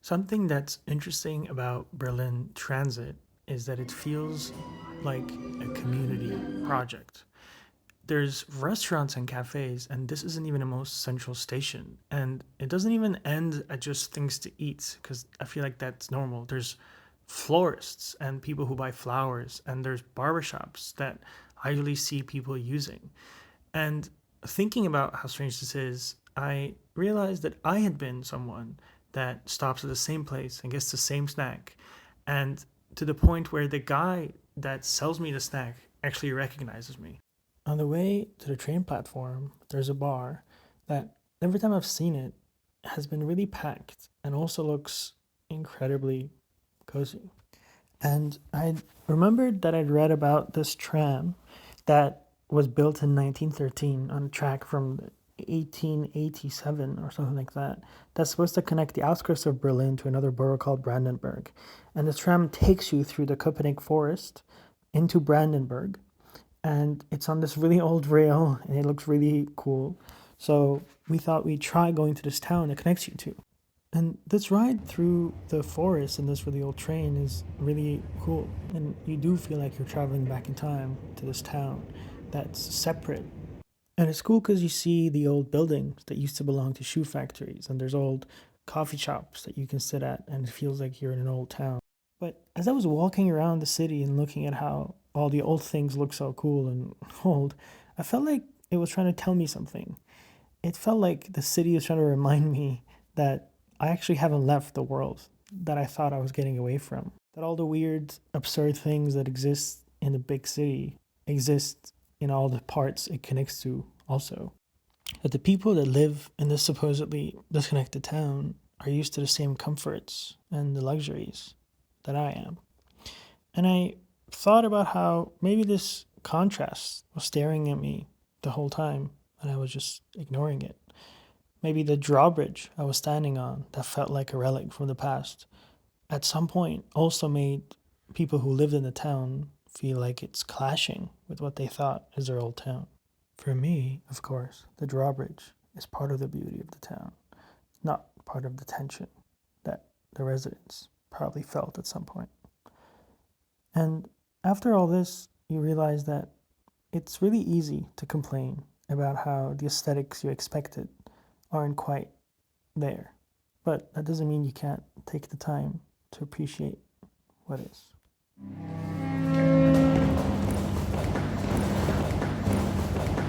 Something that's interesting about Berlin transit is that it feels like a community project. There's restaurants and cafes, and this isn't even the most central station. And it doesn't even end at just things to eat, because I feel like that's normal. There's florists and people who buy flowers, and there's barbershops that I usually see people using. And thinking about how strange this is, I realized that I had been someone that stops at the same place and gets the same snack. And to the point where the guy that sells me the snack actually recognizes me. On the way to the train platform, there's a bar that every time I've seen it has been really packed and also looks incredibly cozy. And I remembered that I'd read about this tram that was built in 1913 on a track from 1887 or something like that. That's supposed to connect the outskirts of Berlin to another borough called Brandenburg. And the tram takes you through the Köpenick forest into Brandenburg. And it's on this really old rail and it looks really cool. So we thought we'd try going to this town it connects you to. And this ride through the forest in this really old train is really cool. And you do feel like you're traveling back in time to this town that's separate. And it's cool because you see the old buildings that used to belong to shoe factories, and there's old coffee shops that you can sit at, and it feels like you're in an old town. But as I was walking around the city and looking at how all the old things look so cool and old, I felt like it was trying to tell me something. It felt like the city was trying to remind me that I actually haven't left the world that I thought I was getting away from. That all the weird, absurd things that exist in the big city exist in all the parts it connects to also. That the people that live in this supposedly disconnected town are used to the same comforts and the luxuries that I am. And I thought about how maybe this contrast was staring at me the whole time and I was just ignoring it. Maybe the drawbridge I was standing on that felt like a relic from the past at some point also made people who lived in the town feel like it's clashing with what they thought is their old town. For me, of course, the drawbridge is part of the beauty of the town, not part of the tension that the residents probably felt at some point. And after all this, you realize that it's really easy to complain about how the aesthetics you expected aren't quite there. But that doesn't mean you can't take the time to appreciate what is.